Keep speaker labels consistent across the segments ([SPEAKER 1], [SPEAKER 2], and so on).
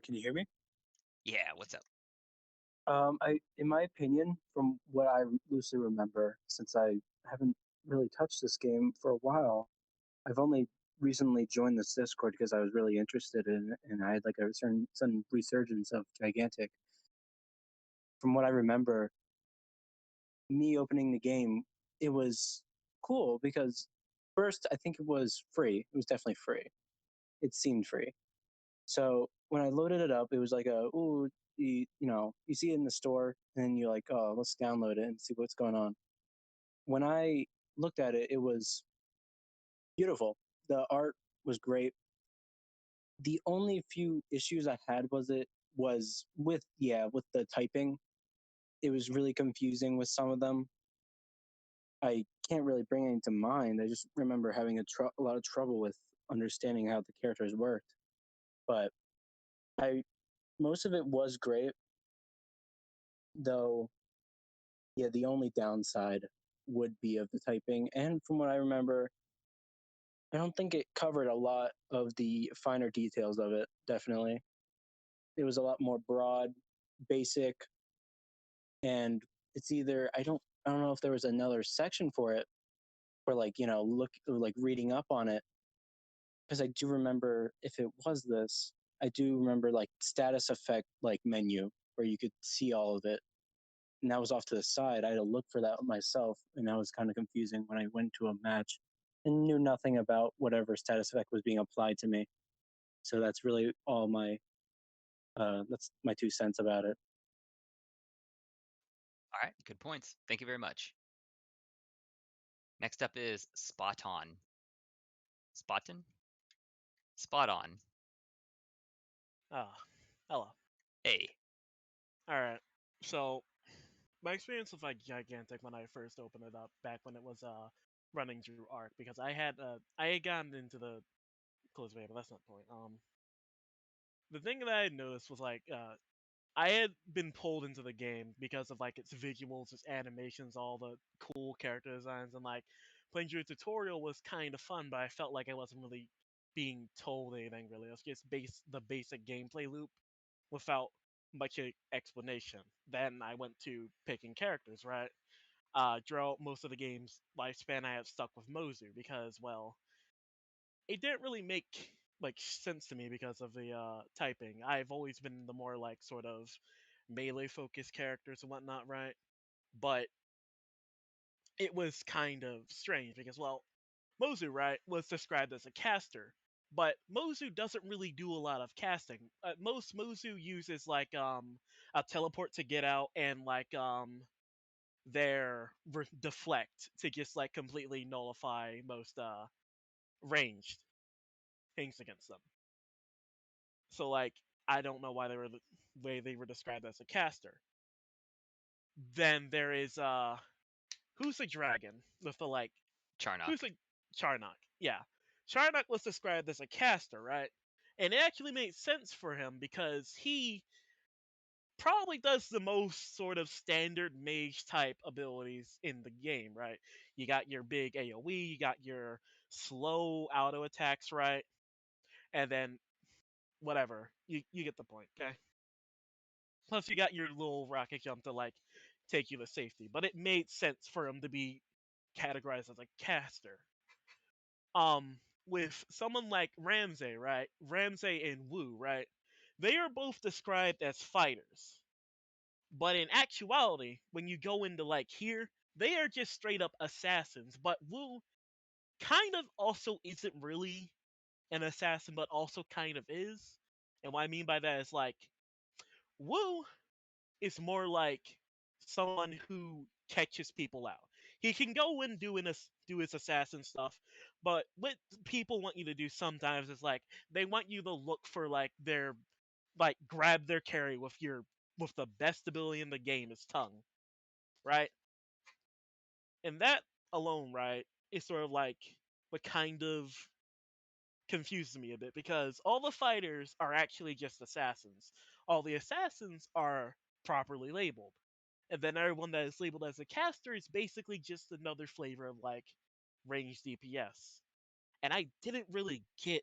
[SPEAKER 1] Can you hear me?
[SPEAKER 2] Yeah, what's up?
[SPEAKER 1] In my opinion, from what I loosely remember, since I haven't really touched this game for a while, I've only recently joined this Discord because I was really interested in it, and I had like a certain sudden resurgence of Gigantic. From what I remember, me opening the game, it was cool because first I think it was free. It was definitely free. It seemed free. So when I loaded it up, it was like you see it in the store, and then you're like, oh, let's download it and see what's going on. When I looked at it, it was beautiful. The art was great. The only few issues I had was with the typing. It was really confusing with some of them. I can't really bring any to mind. I just remember having a lot of trouble with understanding how the characters worked. But I most of it was great, though. Yeah, the only downside would be of the typing. And from what I remember, I don't think it covered a lot of the finer details of it, definitely. It was a lot more broad, basic, and it's either I don't know if there was another section for it for like, look like reading up on it because I do remember if it was this, I do remember like status effect like menu where you could see all of it, and that was off to the side. I had to look for that myself, and that was kind of confusing when I went to a match and knew nothing about whatever status effect was being applied to me. So that's really all my that's my 2 cents about it.
[SPEAKER 2] All right, good points. Thank you very much. Next up is Spot On. Spotin? Spot On.
[SPEAKER 3] Ah, hello.
[SPEAKER 2] Hey.
[SPEAKER 3] All right. So my experience with like Gigantic when I first opened it up back when it was running through Arc because I had gotten into the close beta, but that's not the point. The thing that I had noticed was like I had been pulled into the game because of like its visuals, its animations, all the cool character designs, and like playing through a tutorial was kind of fun, but I felt like I wasn't really being told anything really. It was just the basic gameplay loop without much explanation. Then I went to picking characters, right? Throughout most of the game's lifespan, I have stuck with Mozu because, well, it didn't really make like sense to me because of the typing. I've always been the more like sort of melee focused characters and whatnot, right? But it was kind of strange because, well, Mozu, right, was described as a caster, but Mozu doesn't really do a lot of casting. Most Mozu uses like a teleport to get out and like their deflect to just like completely nullify most ranged things against them. So like I don't know why they were the way they were described as a caster. Then there is who's the dragon with the like who's
[SPEAKER 2] Charnock.
[SPEAKER 3] the Charnock? Yeah. Charnock was described as a caster, right? And it actually made sense for him because he probably does the most sort of standard mage type abilities in the game, right? You got your big AoE, you got your slow auto attacks, right? And then whatever. You get the point, okay? Plus you got your little rocket jump to like take you to safety. But it made sense for him to be categorized as a caster. With someone like Ramsey, right? Ramsey and Wu, right? They are both described as fighters. But in actuality, when you go into like here, they are just straight up assassins. But Wu kind of also isn't really an assassin, but also kind of is. And what I mean by that is like Wu is more like someone who catches people out. He can go and do his assassin stuff, but what people want you to do sometimes is like they want you to look for like their like grab their carry with the best ability in the game is tongue, right? And that alone, right, is sort of like what kind of confuses me a bit because all the fighters are actually just assassins. All the assassins are properly labeled. And then everyone that is labeled as a caster is basically just another flavor of like ranged DPS. And I didn't really get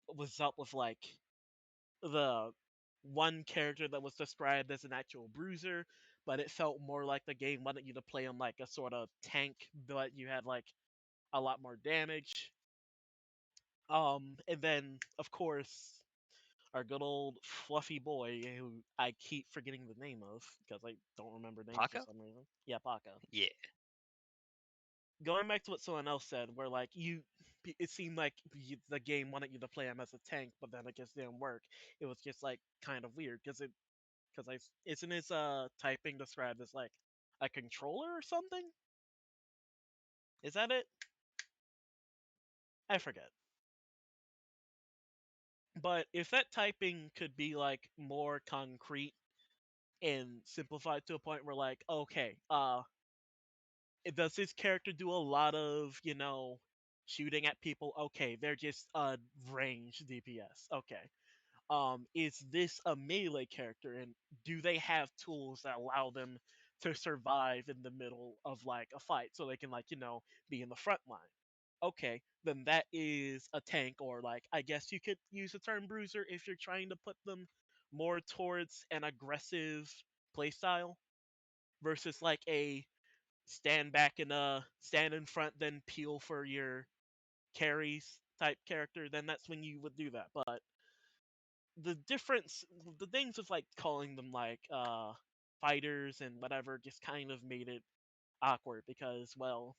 [SPEAKER 3] what was up with like the one character that was described as an actual bruiser, but it felt more like the game wanted you to play him like a sort of tank, but you had like a lot more damage. And then of course our good old fluffy boy who I keep forgetting the name of because I don't remember names for
[SPEAKER 2] Paco?
[SPEAKER 3] some reason. Yeah, Paco.
[SPEAKER 2] Yeah.
[SPEAKER 3] Going back to what someone else said, where like it seemed like the game wanted you to play him as a tank, but then it just didn't work. It was just like kind of weird because I isn't his typing described as like a controller or something? Is that it? I forget. But if that typing could be like more concrete and simplified to a point where like, okay, does this character do a lot of, shooting at people? Okay, they're just range DPS. Okay. Is this a melee character and do they have tools that allow them to survive in the middle of like a fight so they can like, be in the front line? Okay, then that is a tank, or like I guess you could use the term bruiser if you're trying to put them more towards an aggressive playstyle versus like a stand back and stand in front then peel for your carries type character. Then that's when you would do that. But the difference, the things with like calling them like fighters and whatever just kind of made it awkward because, well,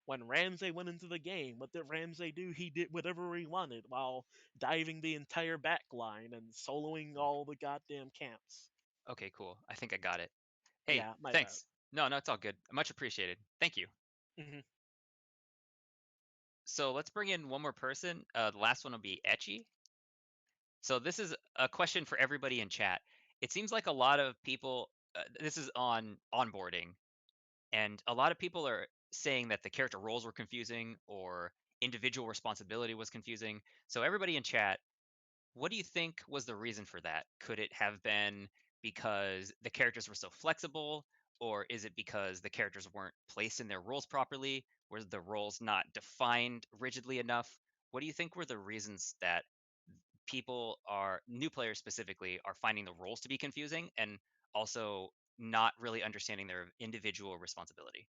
[SPEAKER 3] when Ramsey went into the game, what did Ramsey do? He did whatever he wanted while diving the entire back line and soloing all the goddamn camps.
[SPEAKER 2] Okay, cool. I think I got it. Hey,
[SPEAKER 3] Yeah, my bad.
[SPEAKER 2] thanks. No, it's all good. Much appreciated. Thank you.
[SPEAKER 3] Hmm.
[SPEAKER 2] So let's bring in one more person. The last one will be Etchy. So this is a question for everybody in chat. It seems like a lot of people. This is on onboarding, and a lot of people are saying that the character roles were confusing or individual responsibility was confusing. So everybody in chat, what do you think was the reason for that? Could it have been because the characters were so flexible, or is it because the characters weren't placed in their roles properly? Were the roles not defined rigidly enough? What do you think were the reasons that people are new players specifically are finding the roles to be confusing and also not really understanding their individual responsibility?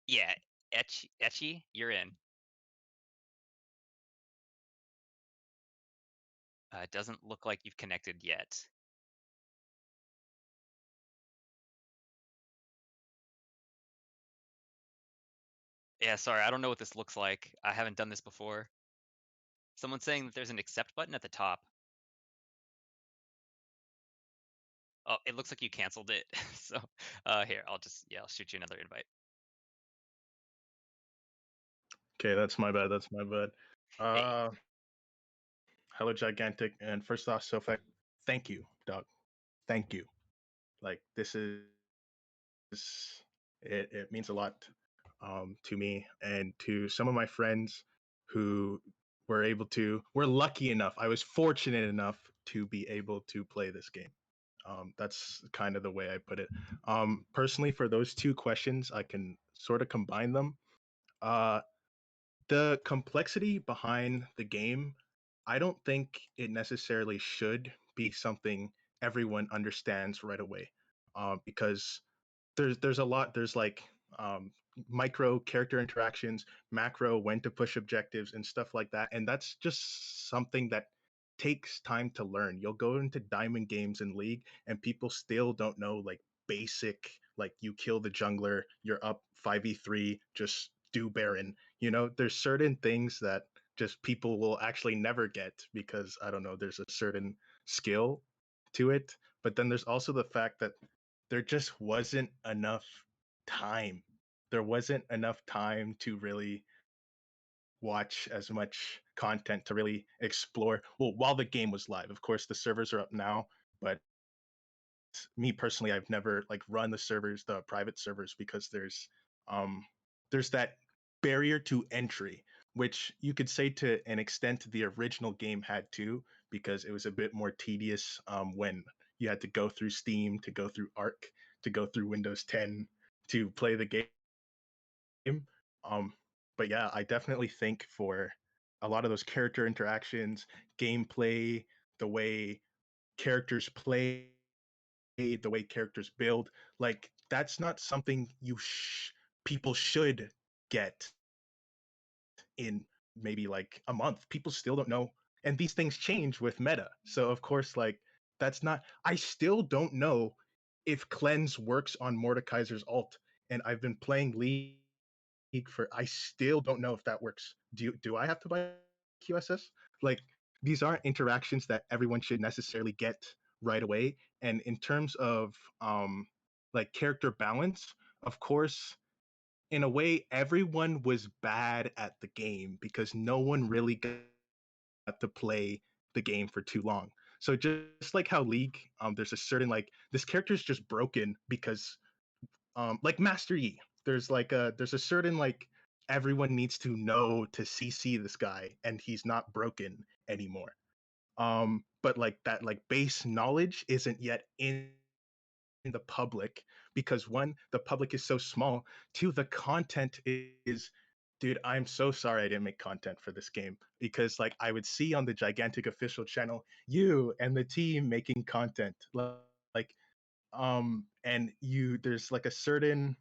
[SPEAKER 2] Yeah, Etchy, you're in. It doesn't look like you've connected yet. Yeah, sorry, I don't know what this looks like. I haven't done this before. Someone's saying that there's an accept button at the top. Oh, it looks like you canceled it. So, here, I'll shoot you another invite.
[SPEAKER 4] Okay, that's my bad. That's my bad.
[SPEAKER 2] Hey,
[SPEAKER 4] Hello, gigantic. And first off, sofech, thank you, dog. Thank you. Like this is it means a lot to me and to some of my friends who we're lucky enough. I was fortunate enough to be able to play this game. That's kind of the way I put it. Personally, for those two questions, I can sort of combine them. Uh, the complexity behind the game, I don't think it necessarily should be something everyone understands right away, because there's a lot. There's like micro character interactions, macro when to push objectives and stuff like that, and that's just something that takes time to learn. You'll go into diamond games in league and people still don't know like basic, like you kill the jungler, you're up 5v3, just do baron. There's certain things that just people will actually never get because I don't know, there's a certain skill to it. But then there's also the fact that there just wasn't enough time. There wasn't enough time to really watch as much content to really explore. Well, while the game was live, of course, the servers are up now, but me personally, I've never like run the servers, the private servers, because there's that barrier to entry which you could say to an extent the original game had too, because it was a bit more tedious when you had to go through Steam, to go through Arc, to go through Windows 10 to play the game. Um, but yeah, I definitely think for a lot of those character interactions, gameplay, the way characters play, the way characters build, like that's not something people should get in maybe like a month. People still don't know, and these things change with meta. So of course, like that's not. I still don't know if cleanse works on Mordekaiser's alt, and I've been playing League for. I still don't know if that works. Do I have to buy QSS? Like these aren't interactions that everyone should necessarily get right away. And in terms of like character balance, of course, in a way, everyone was bad at the game because no one really got to play the game for too long. So just like how League, there's a certain like this character is just broken because like Master Yi, there's a certain like everyone needs to know to CC this guy and he's not broken anymore. But like that like base knowledge isn't yet in the public because one, the public is so small. Two, the content is, dude, I'm so sorry I didn't make content for this game because like I would see on the Gigantic official channel you and the team making content like and there's like a certain,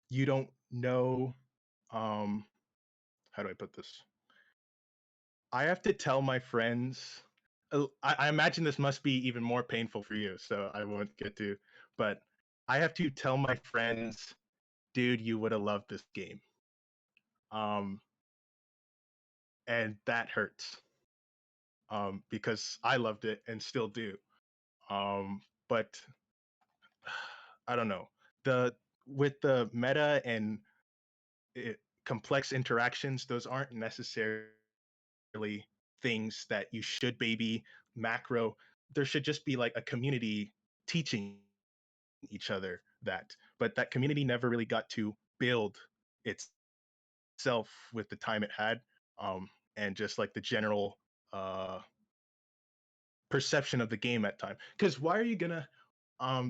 [SPEAKER 4] you don't know, um how do I put this? I have to tell my friends. I imagine this must be even more painful for you, so I won't get to. But I have to tell my friends, dude, you would have loved this game, um, and that hurts, because I loved it and still do. But I don't know, the with the meta and complex interactions, those aren't necessarily things that you should baby macro. There should just be like a community teaching each other that, but that community never really got to build itself with the time it had, and just like the general uh perception of the game at time. Because why are you gonna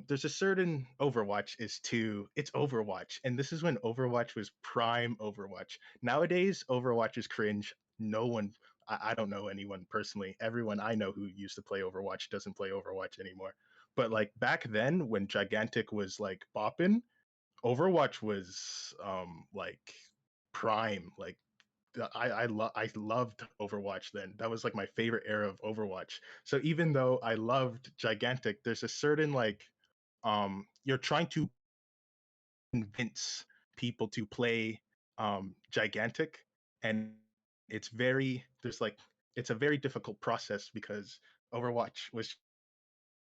[SPEAKER 4] there's a certain Overwatch is to it's Overwatch, and this is when Overwatch was prime Overwatch. Nowadays Overwatch is cringe. No one, I don't know anyone personally. Everyone I know who used to play Overwatch doesn't play Overwatch anymore. But like back then when Gigantic was like bopping, Overwatch was like prime. Like I loved Overwatch then. That was like my favorite era of Overwatch. So even though I loved Gigantic, there's a certain like you're trying to convince people to play Gigantic, and it's very there's like it's a very difficult process because Overwatch was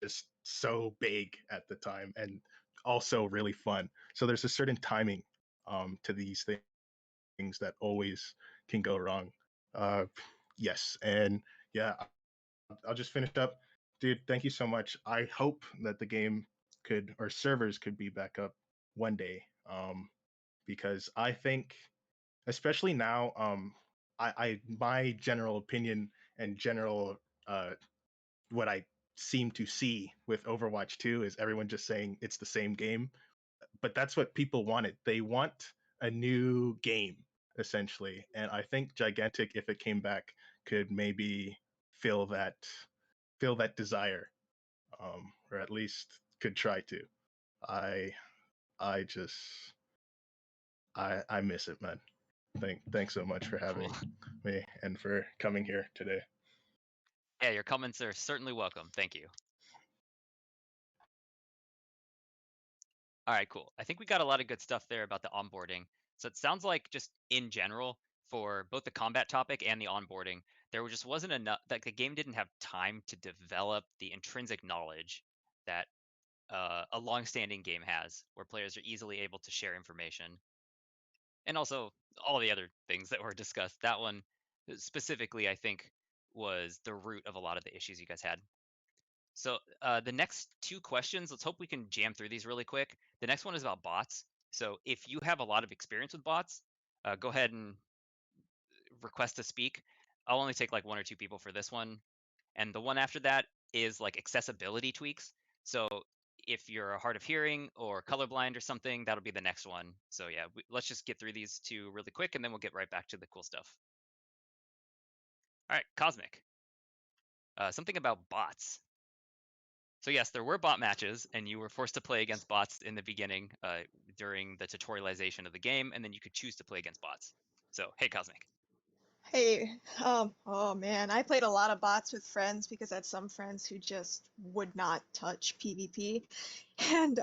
[SPEAKER 4] just so big at the time and also really fun. So there's a certain timing to these things that always can go wrong. Uh, yes, and yeah, I'll just finish up, dude. Thank you so much. I hope that the game could or servers could be back up one day, because I think, especially now, I my general opinion and general what I seem to see with Overwatch 2 is everyone just saying it's the same game, but that's what people wanted. They want a new game essentially, and I think Gigantic, if it came back, could maybe fill that fill that desire, or at least could try to. I I just I miss it, man. Thanks so much for
[SPEAKER 2] Cool.
[SPEAKER 4] having me and for coming here today.
[SPEAKER 2] Yeah, your comments are certainly welcome. Thank you. All right, cool. I think we got a lot of good stuff there about the onboarding. So it sounds like just in general for both the combat topic and the onboarding, there just wasn't enough, like the game didn't have time to develop the intrinsic knowledge that a long-standing game has, where players are easily able to share information, and also all the other things that were discussed. That one specifically, I think, was the root of a lot of the issues you guys had. So the next two questions, let's hope we can jam through these really quick. The next one is about bots. So if you have a lot of experience with bots, go ahead and request to speak. I'll only take like 1 or 2 people for this one. And the one after that is like accessibility tweaks. So if you're hard of hearing or colorblind or something, that'll be the next one. So yeah, let's just get through these 2 really quick, and then we'll get right back to the cool stuff. All right, Cosmic. Something about bots. So yes, there were bot matches, and you were forced to play against bots in the beginning during the tutorialization of the game, and then you could choose to play against bots. So hey, Cosmic.
[SPEAKER 5] Hey, oh man, I played a lot of bots with friends because I had some friends who just would not touch PvP. And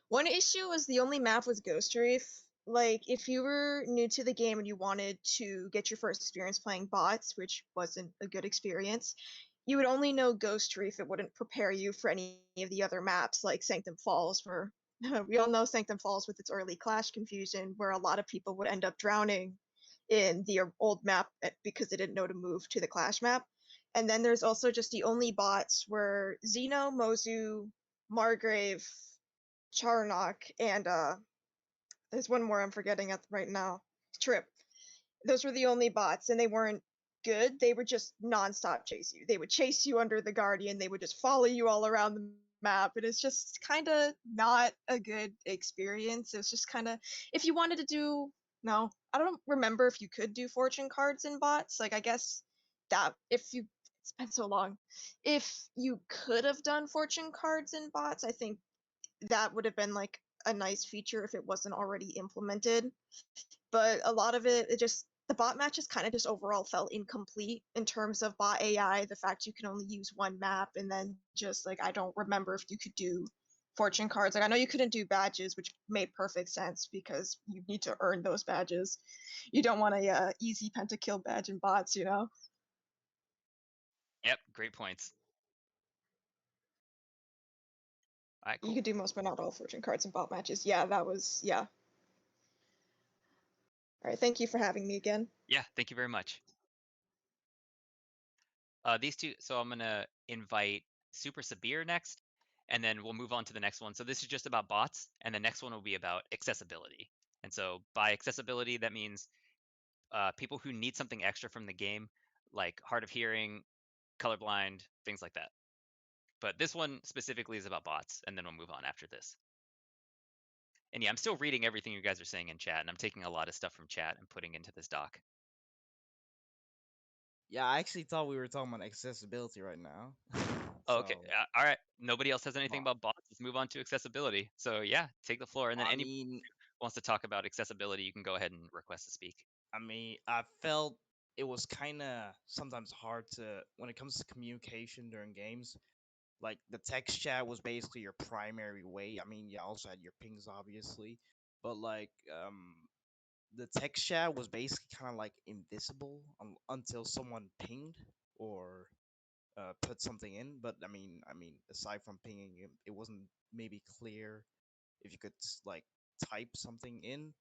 [SPEAKER 5] one issue was the only map was Ghost Reef. Like, if you were new to the game and you wanted to get your first experience playing bots, which wasn't a good experience, you would only know Ghost Reef. It wouldn't prepare you for any of the other maps like Sanctum Falls, where we all know Sanctum Falls with its early clash confusion, where a lot of people would end up drowning in the old map because they didn't know to move to the clash map. And then there's also just the only bots were Xeno, Mozu, Margrave, Charnock, and there's one more I'm forgetting right now. Trip. Those were the only bots, and they weren't good. They would just nonstop chase you. They would chase you under the Guardian. They would just follow you all around the map, and it's just kind of not a good experience. It was just kind of, if you wanted to do, no, I don't remember if you could do fortune cards in bots. Like, I guess that if you, it's been so long, if you could have done fortune cards in bots, I think that would have been like a nice feature if it wasn't already implemented. But a lot of it just, the bot matches kind of just overall felt incomplete in terms of bot AI. The fact you can only use one map, and then just like, I don't remember if you could do fortune cards. Like, I know you couldn't do badges, which made perfect sense because you need to earn those badges. You don't want a easy pentakill badge in bots, you know.
[SPEAKER 2] Yep, great points. All right,
[SPEAKER 5] You
[SPEAKER 2] cool.
[SPEAKER 5] could do most but not all fortune cards in bot matches. Yeah, that was, yeah. All right, thank you for having me again.
[SPEAKER 2] Yeah, thank you very much. These 2, so I'm gonna invite Super Sabir next, and then we'll move on to the next one. So this is just about bots, and the next one will be about accessibility. And so by accessibility, that means people who need something extra from the game, like hard of hearing, colorblind, things like that. But this one specifically is about bots, and then we'll move on after this. And yeah, I'm still reading everything you guys are saying in chat, and I'm taking a lot of stuff from chat and putting into this doc.
[SPEAKER 6] Yeah, I actually thought we were talking about accessibility right now.
[SPEAKER 2] Oh, okay.
[SPEAKER 6] So,
[SPEAKER 2] All right. Nobody else has anything
[SPEAKER 6] well,
[SPEAKER 2] about bots. Let's move on to accessibility. So yeah, take the floor. And then
[SPEAKER 6] I
[SPEAKER 2] anybody
[SPEAKER 6] mean,
[SPEAKER 2] who wants to talk about accessibility, you can go ahead and request to speak.
[SPEAKER 6] I felt it was kind of sometimes hard to when it comes to communication during games. Like the text chat was basically your primary way. I mean, you also had your pings, obviously, but like the text chat was basically kind of like invisible until someone pinged or put something in. But I mean, aside from pinging, it wasn't maybe clear if you could like type something in,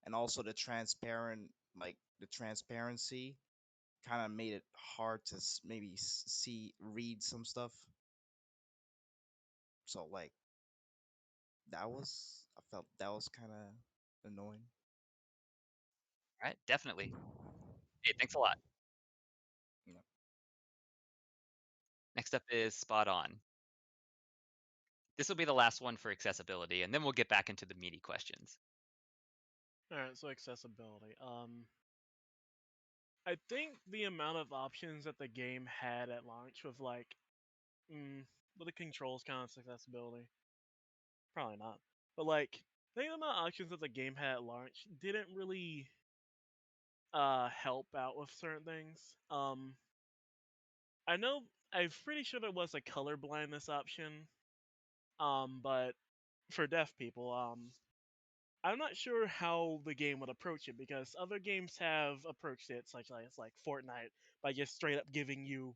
[SPEAKER 6] and also the transparency kind of made it hard to maybe see read some stuff. So like I felt that was kind of annoying.
[SPEAKER 2] All right, definitely. Hey, thanks a lot.
[SPEAKER 6] Yeah.
[SPEAKER 2] Next up is Spot On. This will be the last one for accessibility, and then we'll get back into the meaty questions.
[SPEAKER 3] All right, so accessibility. I think the amount of options that the game had at launch was like, but the controls count as accessibility. Probably not. But like, I think the amount of options that the game had at launch didn't really help out with certain things. I know I'm pretty sure there was a color blindness option. But for deaf people, I'm not sure how the game would approach it because other games have approached it, such as like Fortnite, by just straight up giving you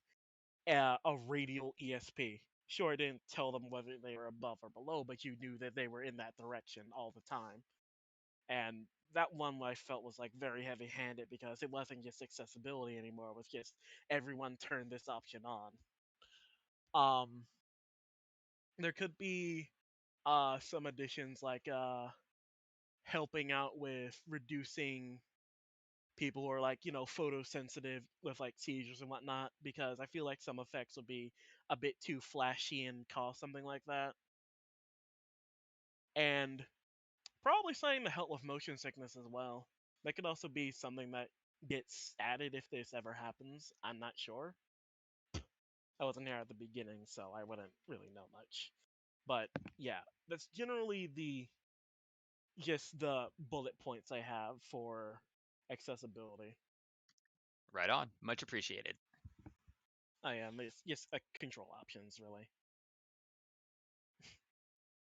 [SPEAKER 3] a radial ESP. Sure, it didn't tell them whether they were above or below, but you knew that they were in that direction all the time. And that one I felt was like very heavy-handed because it wasn't just accessibility anymore. It was just everyone turned this option on. Um, there could be some additions like helping out with reducing people who are like, photosensitive with like seizures and whatnot, because I feel like some effects would be a bit too flashy and cause something like that. And probably something to help with motion sickness as well. That could also be something that gets added if this ever happens. I'm not sure. I wasn't here at the beginning, so I wouldn't really know much. But yeah, that's generally the bullet points I have for accessibility.
[SPEAKER 2] Right on. Much appreciated.
[SPEAKER 3] I am. It's just control options, really.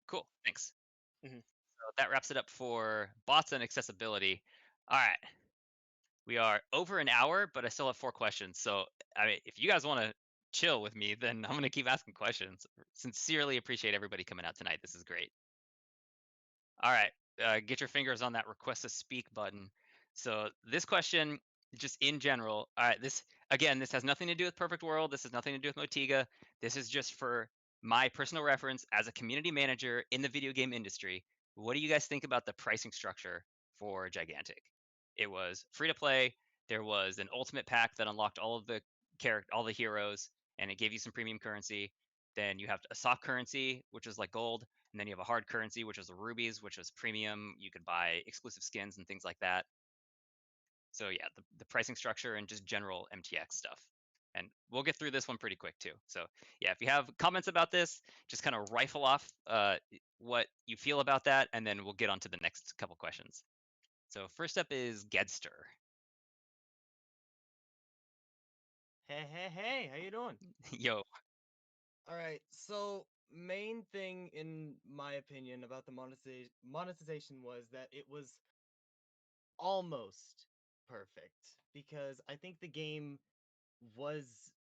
[SPEAKER 2] Cool. Thanks.
[SPEAKER 3] Mhm.
[SPEAKER 2] So that wraps it up for bots and accessibility. All right. We are over an hour, but I still have 4 questions. So, I mean, if you guys want to chill with me, then I'm going to keep asking questions. Sincerely appreciate everybody coming out tonight. This is great. All right, get your fingers on that request to speak button. So this question, just in general, all right, this again, this has nothing to do with Perfect World. This has nothing to do with Motiga. This is just for my personal reference as a community manager in the video game industry. What do you guys think about the pricing structure for Gigantic? It was free to play. There was an ultimate pack that unlocked all of the all the heroes, and it gave you some premium currency. Then you have a soft currency, which is like gold, and then you have a hard currency, which is the rubies, which is premium. You could buy exclusive skins and things like that. So yeah, the pricing structure and just general MTX stuff. And we'll get through this one pretty quick too. So yeah, if you have comments about this, just kind of rifle off what you feel about that, and then we'll get on to the next couple questions. So first up is Gedster.
[SPEAKER 6] Hey, how you doing?
[SPEAKER 2] Yo,
[SPEAKER 6] All right, so main thing in my opinion about the monetization was that it was almost perfect because I think the game was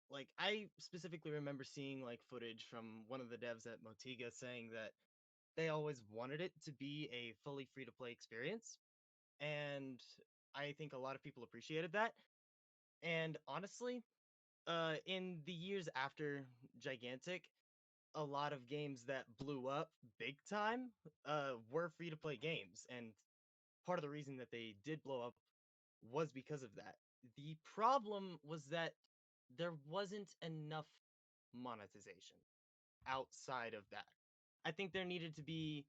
[SPEAKER 6] like I specifically remember seeing like footage from one of the devs at Motiga saying that they always wanted it to be a fully free to play experience, and I think a lot of people appreciated that. And honestly, in the years after Gigantic, a lot of games that blew up big time were free to play games, and part of the reason that they did blow up was because of that. The problem was that there wasn't enough monetization outside of that. I think there needed to be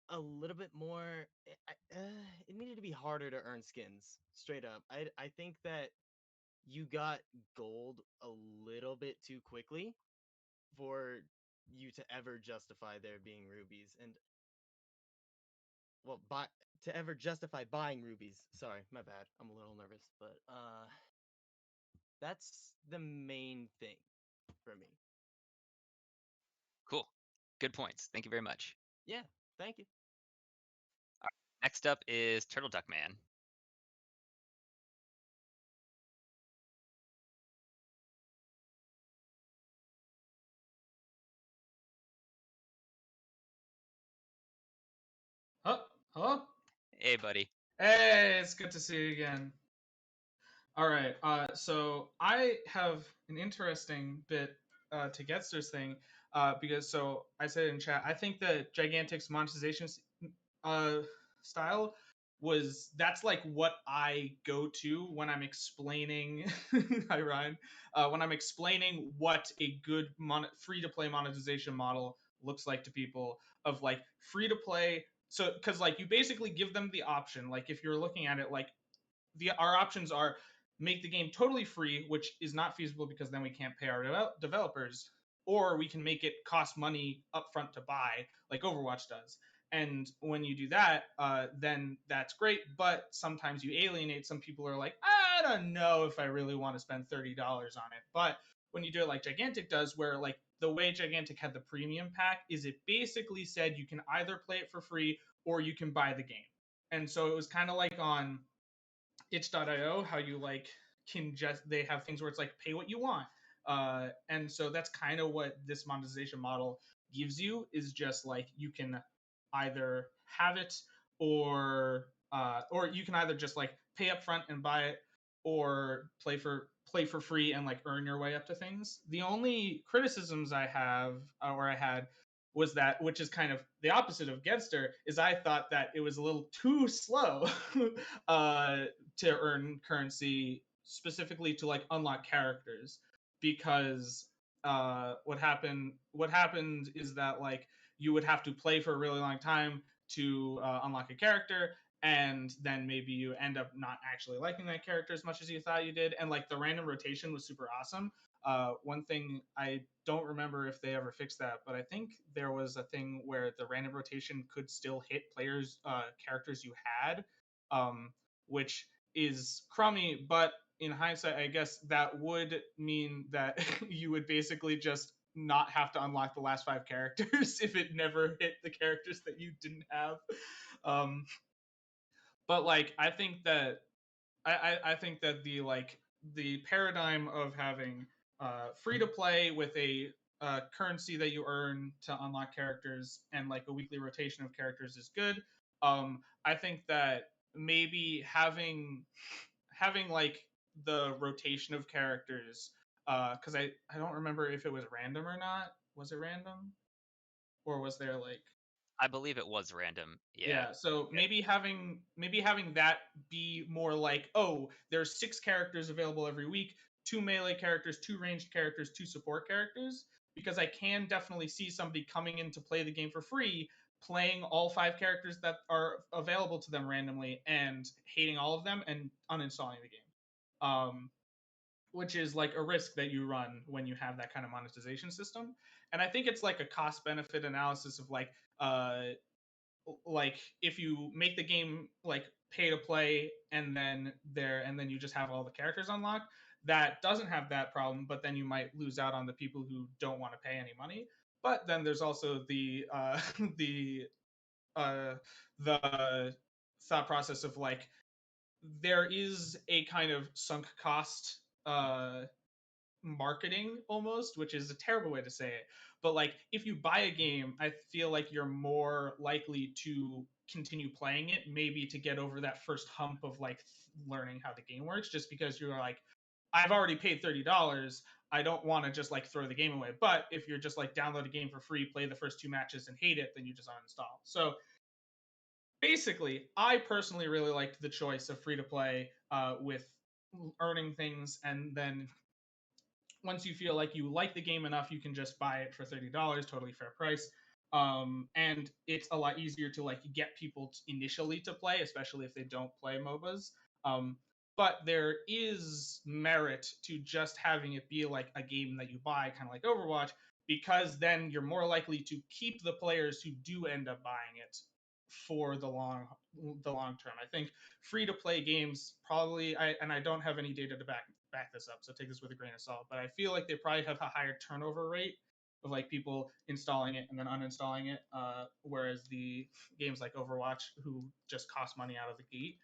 [SPEAKER 6] a little bit more. It needed to be harder to earn skins. Straight up, I think that you got gold a little bit too quickly for you to ever justify there being rubies, and well, to ever justify buying rubies. Sorry, my bad. I'm a little nervous, but that's the main thing for me.
[SPEAKER 2] cool. Good points. Thank you very much.
[SPEAKER 6] Yeah, thank you.
[SPEAKER 2] Next up is Turtle Duck Man.
[SPEAKER 7] Oh, hello?
[SPEAKER 2] Hey, buddy.
[SPEAKER 7] Hey, it's good to see you again. All right, so I have an interesting bit to Getster's thing, because so I said in chat, I think that Gigantic's monetization uh, style that's like what I go to when I'm explaining. Hi Ryan, when I'm explaining what a good free to play monetization model looks like to people, of like free to play. So because like you basically give them the option, like if you're looking at it like our options are make the game totally free, which is not feasible because then we can't pay our developers, or we can make it cost money upfront to buy, like Overwatch does. And when you do that, then that's great. But sometimes you alienate some people who are like, I don't know if I really want to spend $30 on it. But when you do it like Gigantic does, where like the way Gigantic had the premium pack is it basically said you can either play it for free or you can buy the game. And so it was kind of like on itch.io how you like can just they have things where it's like pay what you want, and so that's kind of what this monetization model gives you, is just like you can either have it or you can either just like pay up front and buy it, or play for free and like earn your way up to things. The only criticisms I have, or I had, was that, which is kind of the opposite of Gedster, is I thought that it was a little too slow to earn currency specifically to like unlock characters, because what happened is that like you would have to play for a really long time to unlock a character, and then maybe you end up not actually liking that character as much as you thought you did. And like the random rotation was super awesome. One thing, I don't remember if they ever fixed that, but I think there was a thing where the random rotation could still hit players characters you had, which is crummy. But in hindsight, I guess that would mean that you would basically just not have to unlock the last 5 characters if it never hit the characters that you didn't have. Um, but like I think that the paradigm of having free to play with a currency that you earn to unlock characters and like a weekly rotation of characters is good. I think that maybe having like the rotation of characters, because I don't remember if it was random or not. Was it random, or was there like,
[SPEAKER 2] I believe it was random. Yeah.
[SPEAKER 7] yeah, so maybe having that be more like, oh, there's 6 characters available every week, 2 melee characters, 2 ranged characters, 2 support characters, because I can definitely see somebody coming in to play the game for free, playing all 5 characters that are available to them randomly and hating all of them and uninstalling the game. Which is like a risk that you run when you have that kind of monetization system. And I think it's like a cost benefit analysis of like if you make the game like pay to play and then you just have all the characters unlocked, that doesn't have that problem, but then you might lose out on the people who don't want to pay any money. But then there's also the uh the thought process of like, there is a kind of sunk cost marketing almost, which is a terrible way to say it. But like if you buy a game, I feel like you're more likely to continue playing it, maybe to get over that first hump of like learning how the game works, just because you're like, I've already paid $30. I don't want to just like throw the game away. But if you're just like download a game for free, play the first 2 matches and hate it, then you just uninstall. So basically, I personally really liked the choice of free to play with earning things, and then once you feel like you like the game enough, you can just buy it for $30, totally fair price. And it's a lot easier to like get people initially to play, especially if they don't play MOBAs. Um, but there is merit to just having it be like a game that you buy, kind of like Overwatch, because then you're more likely to keep the players who do end up buying it for the long term. I think free to play games probably, I don't have any data to back this up, so take this with a grain of salt, but I feel like they probably have a higher turnover rate of like people installing it and then uninstalling it, whereas the games like Overwatch, who just cost money out of the gate,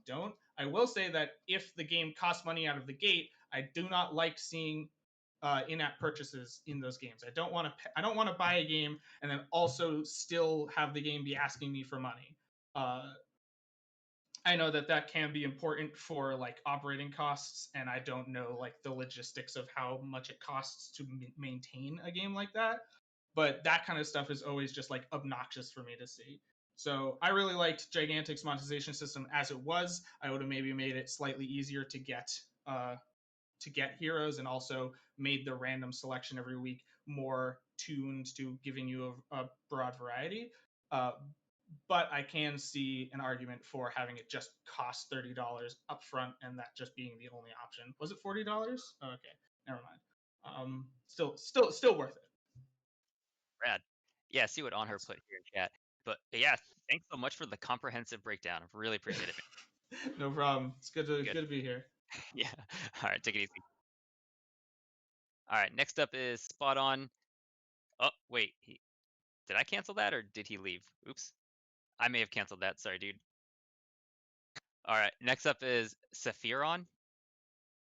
[SPEAKER 7] don't. I will say that if the game costs money out of the gate, I do not like seeing in-app purchases in those games. I don't want to. I don't want to buy a game and then also still have the game be asking me for money. Uh, I know that that can be important for like operating costs, and I don't know like the logistics of how much it costs to maintain a game like that. But that kind of stuff is always just like obnoxious for me to see. So I really liked Gigantic's monetization system as it was. I would have maybe made it slightly easier to get heroes, and also made the random selection every week more tuned to giving you a broad variety. Uh, but I can see an argument for having it just cost $30 upfront and that just being the only option. Was it $40? Oh, okay, never mind. Still worth it.
[SPEAKER 2] Rad. Yeah, see what On Her put here in chat. But yeah, thanks so much for the comprehensive breakdown. I really appreciate it, man.
[SPEAKER 7] No problem. It's good
[SPEAKER 2] Good.
[SPEAKER 7] to be here.
[SPEAKER 2] Yeah. All right, take it easy. All right, next up is Spot On. Oh, wait. Did I cancel that or did he leave? Oops. I may have canceled that. Sorry, dude. All right, next up is Sephiron.